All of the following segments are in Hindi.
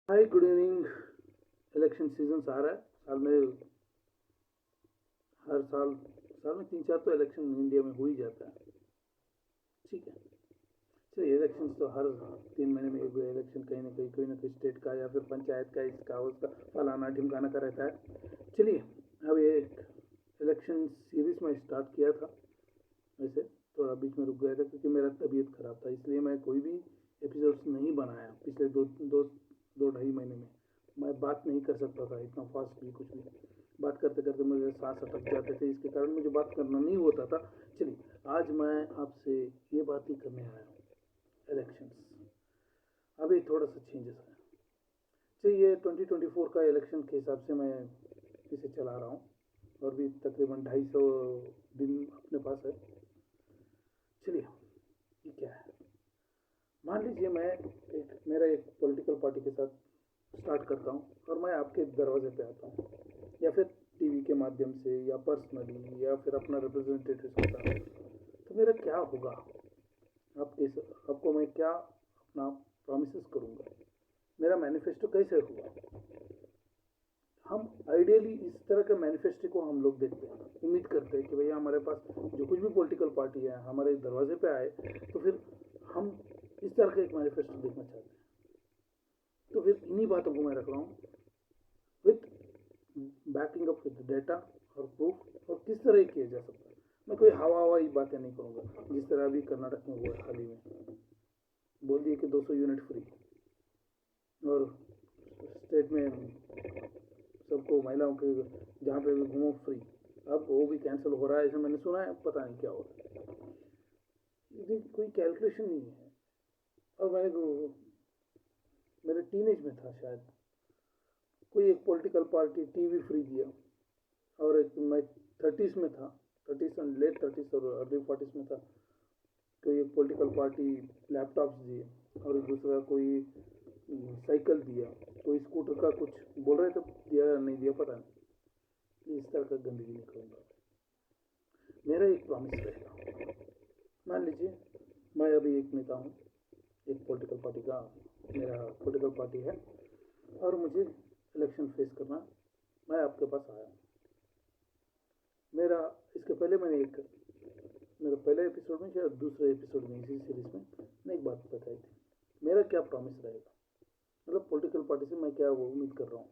हाय गुड इवनिंग। इलेक्शन सीजन आ रहा है। साल में हर साल में 3-4 तो इलेक्शन इंडिया में हो ही जाता है। ठीक है। चलिए, इलेक्शन तो हर 3 महीने में एक इलेक्शन कहीं ना कहीं कोई ना कोई स्टेट का या फिर पंचायत का, इसका उसका फलाना ढिमकाना का रहता है। चलिए, अब ये इलेक्शन सीरीज में स्टार्ट किया था। वैसे थोड़ा बीच में रुक गया था क्योंकि मेरा तबीयत खराब था, इसलिए मैं कोई भी एपिसोड्स नहीं बनाया पिछले दो ढाई महीने में। मैं बात नहीं कर सकता था इतना फास्ट भी, कुछ भी बात करते करते मुझे सांस अटक जाते थे, इसके कारण मुझे बात करना नहीं होता था। चलिए, आज मैं आपसे ये बात ही करने आया हूँ, इलेक्शंस। अभी थोड़ा सा चेंजेस है। चलिए, ये 2024 का इलेक्शन के हिसाब से मैं इसे चला रहा हूँ, और भी तकरीबन 250 दिन अपने पास है। चलिए, ये क्या है। मान लीजिए मैं मेरा एक पॉलिटिकल पार्टी के साथ स्टार्ट करता हूँ और मैं आपके दरवाजे पे आता हूँ, या फिर टीवी के माध्यम से, या पर्सनली, या फिर अपना रिप्रेजेंटेटिव के साथ। तो मेरा क्या होगा, आपको मैं क्या अपना प्रॉमिसेस करूँगा, मेरा मैनिफेस्टो कैसे होगा। हम आइडियली इस तरह के मैनिफेस्टो को हम लोग देखते हैं, उम्मीद करते हैं कि भैया हमारे पास जो कुछ भी पॉलिटिकल पार्टी है हमारे दरवाजे पे आए, तो फिर हम इस तरह का एक मैनिफेस्टो देखना चाहते हैं। तो फिर इन्हीं बातों को मैं रख रहा हूँ, with banking up with data और प्रूफ, और किस तरह किया जा सकता है। मैं कोई हवा हवाई बातें नहीं करूँगा, जिस तरह अभी कर्नाटक में हुआ हाल ही में, बोल दिए कि 200 यूनिट फ्री, और स्टेट में सबको, महिलाओं के जहाँ पे भी घूमो फ्री। अब वो भी कैंसिल हो रहा है, ऐसा मैंने सुना है, पता नहीं क्या हो रहा है। ये कोई कैलकुलेशन नहीं है। और मेरे टीनेज में था शायद, कोई एक पॉलिटिकल पार्टी टीवी फ्री दिया, और एक मैं 30s में था, 30s एंड लेट 30s और अर्ली 40s में था, कोई एक पॉलिटिकल पार्टी लैपटॉप्स दिए, और एक दूसरा कोई साइकिल दिया, कोई स्कूटर का कुछ बोल रहे थे, दिया या नहीं दिया पता नहीं। इस तरह का गंदगी नहीं करूँगा। मेरा एक प्रॉमिस रहेगा। मान लीजिए मैं अभी एक नेता हूँ, एक पॉलिटिकल पार्टी का, मेरा पॉलिटिकल पार्टी है, और मुझे इलेक्शन फेस करना। मैं आपके पास आया। मेरा इसके पहले मेरा पहले एपिसोड में, शायद दूसरे एपिसोड में, इसी सीरीज में मैंने एक बात बताई थी, मेरा क्या प्रॉमिस रहेगा, मतलब पॉलिटिकल पार्टी से मैं क्या वो उम्मीद कर रहा हूँ,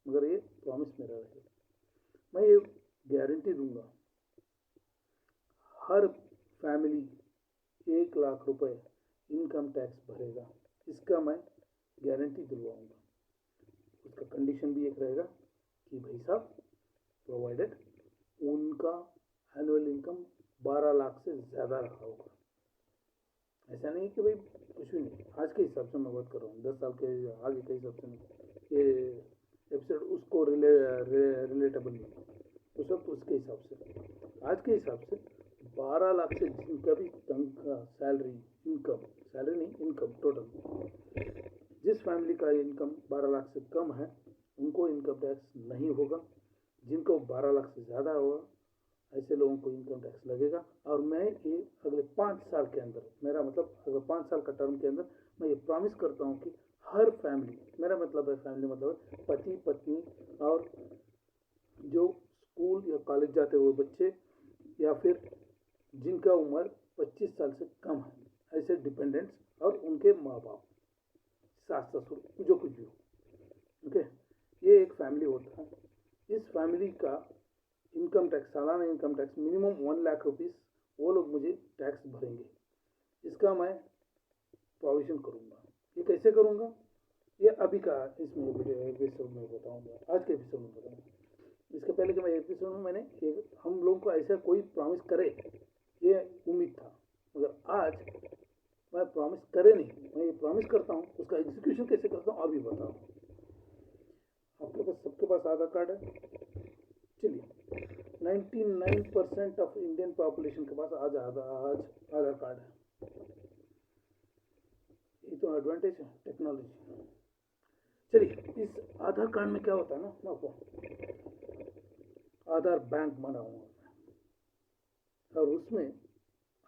मगर ये प्रॉमिस मेरा रहेगा। मैं ये गारंटी दूंगा, हर फैमिली 1 लाख रुपए इनकम टैक्स भरेगा, इसका मैं गारंटी दिलवाऊंगा। उसका कंडीशन भी एक रहेगा कि भाई साहब, प्रोवाइडेड उनका एनुअल इनकम 12 लाख से ज़्यादा रहा होगा। ऐसा नहीं कि भाई कुछ भी नहीं, आज के हिसाब से मैं बात कर रहा हूँ, 10 साल के आगे के हिसाब से नहीं। ये एपिसोड उसको रिलेटेबल नहीं, वो सब तो उसके हिसाब से। आज के हिसाब से 12 लाख से जिनका भी तनख्वाह, सैलरी, इनकम, सैलरी नहीं इनकम टोटल, जिस फैमिली का इनकम 12 लाख से कम है उनको इनकम टैक्स नहीं होगा। जिनको 12 लाख से ज़्यादा होगा, ऐसे लोगों को इनकम टैक्स लगेगा। और मैं ये अगले 5 साल के अंदर, मेरा मतलब अगले 5 साल का टर्म के अंदर, मैं ये प्रॉमिस करता हूँ कि हर फैमिली, मेरा मतलब है फैमिली मतलब है पति पत्नी, और जो स्कूल या कॉलेज जाते हुए बच्चे, या फिर जिनका उम्र 25 साल से कम है, ऐसे डिपेंडेंट्स और उनके माँ बाप, सास ससुर, जो कुछ भी हो। ओके, ये एक फैमिली होता है। इस फैमिली का इनकम टैक्स, सालाना income tax minimum 1 lakh rupees, वो लोग मुझे टैक्स भरेंगे। इसका मैं प्रोविज़न करूँगा। ये कैसे करूँगा, ये अभी का इसमें एपिसोड में बताऊँगा, आज के एपिसोड में बताऊँगा। इसके पहले के मैं एपिसोड में मैंने हम लोगों को ऐसा कोई प्रॉमिस करे, ये उम्मीद था, मगर आज मैं प्रॉमिस करे नहीं, मैं ये प्रॉमिस करता हूँ, उसका एग्जीक्यूशन कैसे करता हूँ अभी बताऊँ। आपके पास, सबके पास आधार कार्ड है। चलिए, 99% ऑफ इंडियन पॉपुलेशन के पास आज आधार कार्ड है। ये तो एडवांटेज है टेक्नोलॉजी। चलिए, इस आधार कार्ड में क्या होता है ना, मैं आपको आधार बैंक बना हुआ है, और उसमें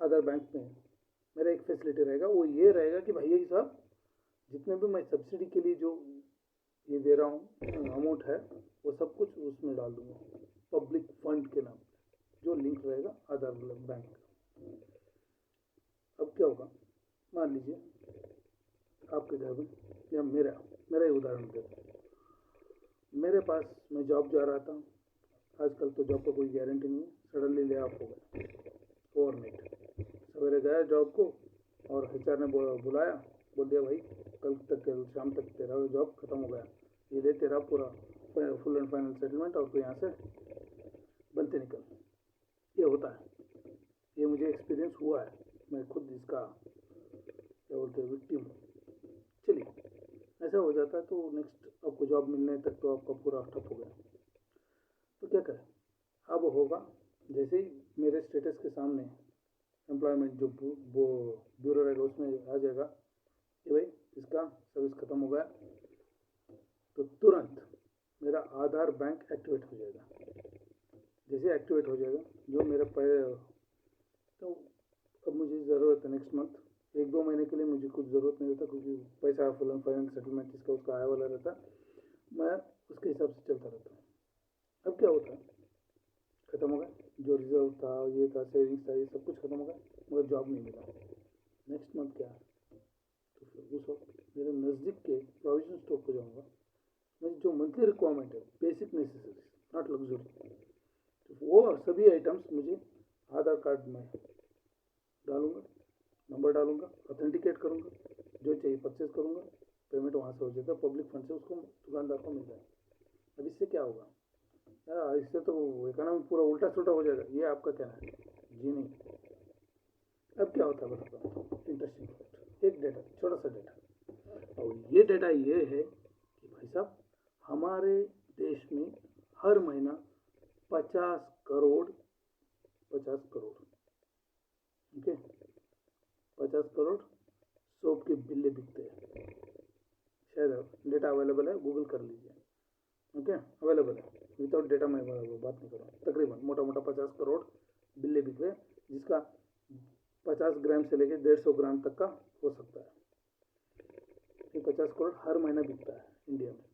आधार बैंक में मेरा एक फैसिलिटी रहेगा, वो ये रहेगा कि भैया साहब, जितने भी मैं सब्सिडी के लिए जो ये दे रहा हूँ अमाउंट है वो सब कुछ उसमें डाल दूँगा पब्लिक फंड के नाम पे, जो लिंक रहेगा आधार बैंक का। अब क्या होगा, मान लीजिए आपके घर में या मेरा ही उदाहरण दे, मेरे पास मैं जॉब जा रहा था, आजकल तो जॉब का कोई गारंटी नहीं है, सडनली ले ऑफ हो गया ओवरनाइट। सवेरे गया जॉब को और एचआर ने बुलाया, बोल दिया भाई कल शाम तक तेरा जॉब खत्म हो गया, ये ले तेरा पूरा फुल एंड फाइनल सेटलमेंट और तो यहाँ से बनते निकल। ये होता है, ये मुझे एक्सपीरियंस हुआ है, मैं खुद इसका क्या बोलते हैं विक्टिम। चलिए ऐसा हो जाता है तो नेक्स्ट आपको जॉब मिलने तक तो आपका पूरा ठप हो गया, तो क्या करें। अब होगा जैसे ही मेरे स्टेटस के सामने एम्प्लॉयमेंट जो वो ब्यूरो रहेगा उसमें आ जाएगा कि भाई इसका सर्विस खत्म हो गया, तो तुरंत मेरा आधार बैंक एक्टिवेट हो जाएगा। जैसे एक्टिवेट हो जाएगा जो मेरा तो अब मुझे ज़रूरत है नेक्स्ट मंथ 1-2 महीने के लिए मुझे कुछ ज़रूरत नहीं होता, क्योंकि पैसा फुल एंड फाइनल सेटलमेंट इसका उसका आया वाला रहता, मैं उसके हिसाब से चलता रहता हूँ। अब क्या होता है, खत्म हो गया जो रिजर्व था, ये था, सेविंग्स था, ये सब कुछ खत्म हो गया, मगर जॉब नहीं मिला। नेक्स्ट मंथ क्या है, तो फिर उस वक्त मेरे नज़दीक के प्रोविजन स्टोर को जाऊँगा, मेरी जो मंथली रिक्वायरमेंट है बेसिक नेसेसरीज नॉट लग्जरी, तो वो सभी आइटम्स मुझे आधार कार्ड में डालूंगा, नंबर डालूंगा, ऑथेंटिकेट करूंगा, जो चाहिए परचेज करूंगा, पेमेंट वहाँ से हो जाएगा, पब्लिक फंड से उसको दुकानदार को मिल जाएगा। अब इससे क्या होगा यार, इससे तो इकोनॉमी पूरा उल्टा सुल्टा हो जाएगा, ये आपका कहना है जी नहीं। अब क्या होता है बताता हूँ, इंटरेस्टिंग फैक्ट, एक डेटा, छोटा सा डेटा, और ये डेटा ये है कि भाई साहब हमारे देश में हर महीना 50 करोड़ ओके 50 करोड़ सोप के बिल्ले बिकते हैं। शायद डेटा अवेलेबल है, गूगल कर लीजिए, ओके अवेलेबल है, विदाउट डेटा मैं बात नहीं कर रहा हूँ, तकरीबन मोटा मोटा 50 करोड़ बिल्ले बिक रहे, जिसका 50 ग्राम से लेकर 150 ग्राम तक का हो सकता है। ये 50 करोड़ हर महीना बिकता है इंडिया में।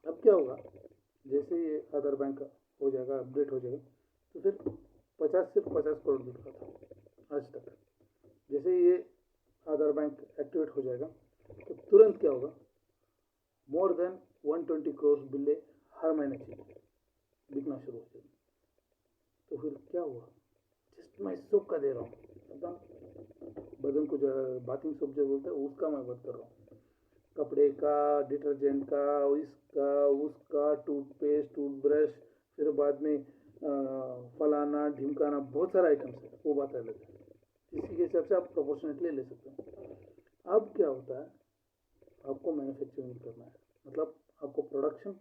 अब क्या होगा, जैसे ये आधार बैंक हो जाएगा, अपडेट हो जाएगा, तो फिर सिर्फ 50 करोड़ बिक रहा था आज तक। जैसे ये आधार बैंक एक्टिवेट हो जाएगा तो तुरंत क्या होगा, मोर देन 120 करोड़ बिल्ले हर महीने चाहिए बिकना शुरू हो जाएगी। तो फिर क्या हुआ, जस्ट मैं सोप का दे रहा हूँ, एकदम बदन को जो बाथिंग सोप जो बोलते हैं उसका मैं बात कर रहा हूँ, कपड़े का, डिटर्जेंट का, इसका उसका, टूथपेस्ट, टूथब्रश, फिर बाद में फलाना ढिमकाना, बहुत सारा आइटम्स है, वो बात अलग है, इसी के हिसाब से आप प्रोपोर्शनेटली ले सकते हैं। अब क्या होता है, आपको मैन्युफैक्चरिंग करना है, मतलब आपको प्रोडक्शन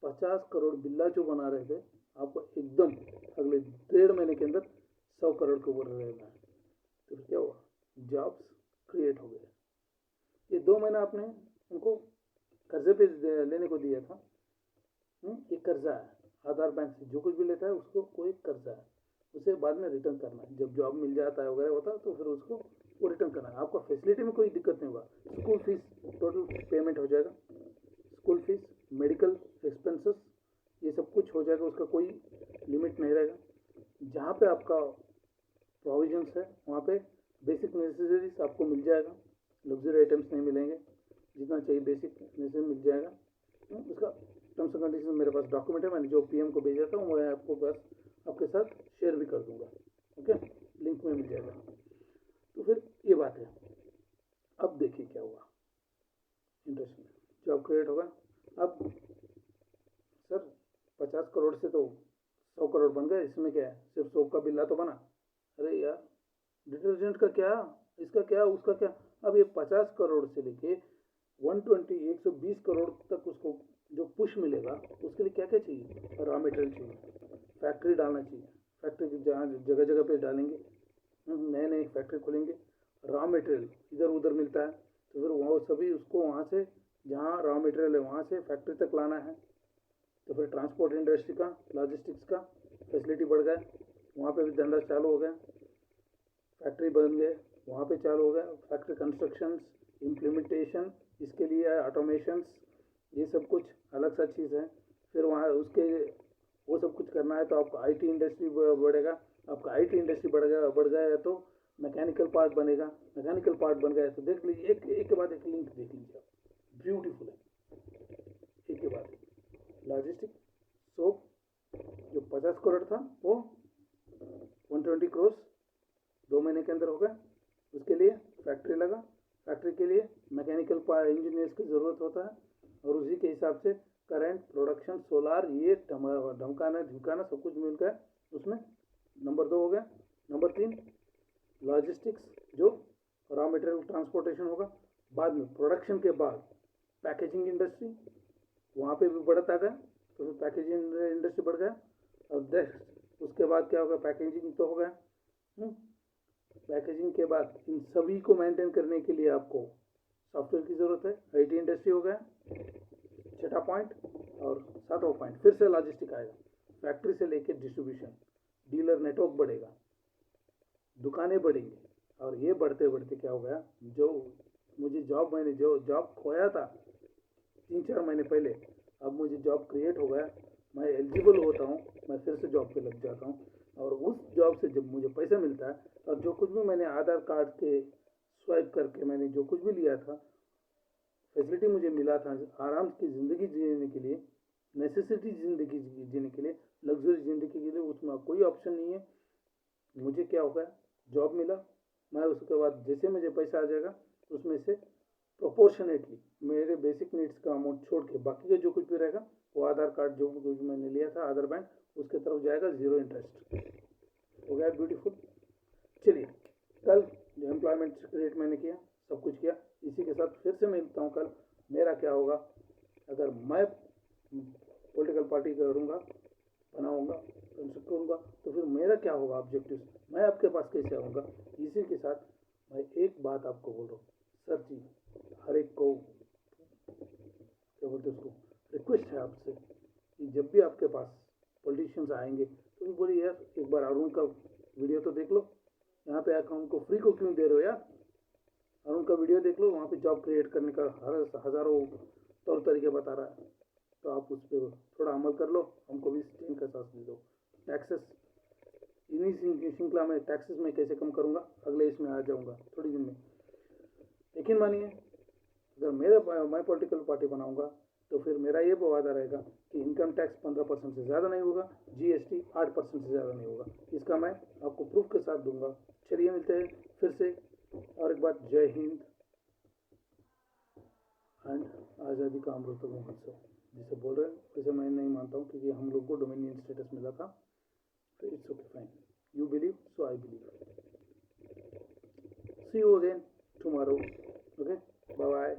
50 करोड़ बिल्ला जो बना रहे थे, आपको एकदम अगले 1.5 महीने के अंदर 100 करोड़ के ऊपर रहना है। तो क्या हुआ, जॉब्स क्रिएट हो गए। ये 2 महीना आपने उनको कर्जे पे लेने को दिया था, एक कर्जा है आधार बैंक से, जो कुछ भी लेता है उसको कोई कर्जा है, उसे बाद में रिटर्न करना है, जब जॉब मिल जाता है वगैरह होता है तो फिर उसको वो रिटर्न करना है। आपका फैसिलिटी में कोई दिक्कत नहीं होगा, स्कूल फीस टोटल पेमेंट हो जाएगा, स्कूल फीस, मेडिकल एक्सपेंसेस, ये सब कुछ हो जाएगा, उसका कोई लिमिट नहीं रहेगा। जहाँ पे आपका प्रोविजंस है वहाँ पे बेसिक नेसेसरीज आपको मिल जाएगा, लग्जरी आइटम्स नहीं मिलेंगे, जितना चाहिए बेसिक नेसेसरी मिल जाएगा। उसका टर्म्स एंड कंडीशन मेरे पास डॉक्यूमेंट है, मैंने जो पीएम को भेजा था वो मैं आपको बस आपके साथ शेयर भी कर दूंगा, ओके लिंक में मिल जाएगा। तो फिर ये बात है। अब देखिए क्या हुआ, इंटरेस्टिंग जॉब क्रिएट होगा। अब सर 50 करोड़ से तो 100 करोड़ बन गए, इसमें क्या है, सिर्फ सोप का बिल्ला तो बना, अरे यार डिटर्जेंट का क्या, इसका क्या, उसका क्या। अब ये 50 करोड़ से लेके 120 करोड़ तक उसको जो पुश मिलेगा, उसके लिए क्या क्या चाहिए, रॉ मटेरियल चाहिए, फैक्ट्री डालना चाहिए, फैक्ट्री जहाँ जगह जगह पे डालेंगे, नए नए फैक्ट्री खोलेंगे, रॉ मटेरियल इधर उधर मिलता है तो फिर वो सभी उसको वहाँ से जहाँ रॉ मटेरियल है वहाँ से फैक्ट्री तक लाना है, तो फिर ट्रांसपोर्ट इंडस्ट्री का, लॉजिस्टिक्स का फैसिलिटी बढ़ गया, वहाँ पे भी धंधा चालू हो गया, फैक्ट्री बन गए वहाँ पे चालू हो गया, फैक्ट्री कंस्ट्रक्शंस, इम्प्लीमेंटेशन, इसके लिए ऑटोमेशंस, ये सब कुछ अलग सा चीज़ है। फिर वहाँ उसके वो सब कुछ करना है तो आपका आईटी इंडस्ट्री बढ़ेगा। आपका आईटी इंडस्ट्री बढ़ गया तो मैकेनिकल पार्ट बनेगा। मैकेनिकल पार्ट बन गया तो देख लीजिए, एक एक के बाद एक लिंक देख लीजिए आप, ब्यूटीफुल है एक के बाद एक। लॉजिस्टिक सोप जो 50 करोड़ था वो 120 करोड़ 2 महीने के अंदर हो गया। उसके लिए फैक्ट्री लगा, फैक्ट्री के लिए मैकेनिकल इंजीनियर्स की ज़रूरत होता है, और उसी के हिसाब से करंट प्रोडक्शन सोलार ये धमकाना झुकाना सब कुछ मिल गया उसमें। नंबर 2 हो गया। नंबर 3 लॉजिस्टिक्स, जो रॉ मटेरियल ट्रांसपोर्टेशन होगा। बाद में प्रोडक्शन के बाद पैकेजिंग इंडस्ट्री, वहाँ पे भी बढ़त आ गया तो फिर पैकेजिंग इंडस्ट्री बढ़ गया। और नेक्स्ट उसके बाद क्या होगा, पैकेजिंग तो हो गया। पैकेजिंग के बाद इन सभी को मेंटेन करने के लिए आपको सॉफ्टवेयर की ज़रूरत है। आईटी इंडस्ट्री हो गया 6ठा पॉइंट। और 7वां पॉइंट फिर से लॉजिस्टिक आएगा। फैक्ट्री से लेकर डिस्ट्रीब्यूशन, डीलर नेटवर्क बढ़ेगा, दुकानें बढ़ेंगी। और ये बढ़ते बढ़ते क्या हो गया, जो मुझे मैंने जो जॉब खोया था 3-4 महीने पहले, अब मुझे जॉब क्रिएट हो गया, मैं एलिजिबल होता हूँ, मैं फिर से जॉब पे लग जाता हूँ। और उस जॉब से जब मुझे पैसा मिलता है, और जो कुछ भी मैंने आधार कार्ड के स्वाइप करके मैंने जो कुछ भी लिया था, फैसिलिटी मुझे मिला था आराम की ज़िंदगी जीने के लिए, नेसेसिटी ज़िंदगी जीने के लिए, लग्जरी ज़िंदगी के लिए, उसमें कोई ऑप्शन नहीं है। मुझे क्या होगा, जॉब मिला, मैं उसके बाद जैसे मुझे पैसा आ जाएगा उसमें से प्रोपोर्शनेटली मेरे बेसिक नीड्स का अमाउंट छोड़ के बाकी का जो कुछ भी रहेगा वो आधार कार्ड जो कुछ मैंने लिया था आधार बैंक उसके तरफ जाएगा, ज़ीरो इंटरेस्ट हो गया। ब्यूटीफुल। चलिए, कल जो एम्प्लॉयमेंट क्रिएट मैंने किया, सब कुछ किया, इसी के साथ फिर से मिलता हूँ कल। मेरा क्या होगा, अगर मैं पॉलिटिकल पार्टी करूँगा, बनाऊँगा, कंस्ट्रक्ट करूँगा, तो फिर मेरा क्या होगा ऑब्जेक्टिव, मैं आपके पास कैसे आऊँगा। इसी के साथ मैं एक बात आपको बोल रहा हूँ, सर जी, हर एक को क्या बोलते उसको, रिक्वेस्ट है आपसे कि जब भी आपके पास पॉलिटिशियंस आएंगे तो बोलिए यार एक बार अरुण का वीडियो तो देख लो, यहाँ पे आकर हमको फ्री को क्यों दे रहे हो यार, अरुण का वीडियो देख लो, वहाँ पे जॉब क्रिएट करने का हज़ारों तौर तरीके बता रहा है, तो आप उस पर थोड़ा अमल कर लो, हमको भी चेन का सांस दे दो। टैक्सेस, इन्हीं श्रृंखला में टैक्सेस में कैसे कम करूँगा, अगले इसमें आ जाऊँगा थोड़ी दिन में। यकीन मानिए, अगर मैं पॉलिटिकल पार्टी बनाऊँगा तो फिर मेरा ये वादा रहेगा कि इनकम टैक्स 15% से ज़्यादा नहीं होगा, जीएसटी 8% से ज़्यादा नहीं होगा। इसका मैं आपको प्रूफ के साथ दूंगा। चलिए मिलते हैं फिर से, और एक बार जय हिंद एंड आज़ादी का अमृत महोत्सव जिसे बोल रहे हैं, वैसे मैं नहीं मानता हूँ क्योंकि हम लोग को डोमिनियन स्टेटस मिला था, तो it's okay fine, you believe so I believe. See you again tomorrow, okay, bye bye.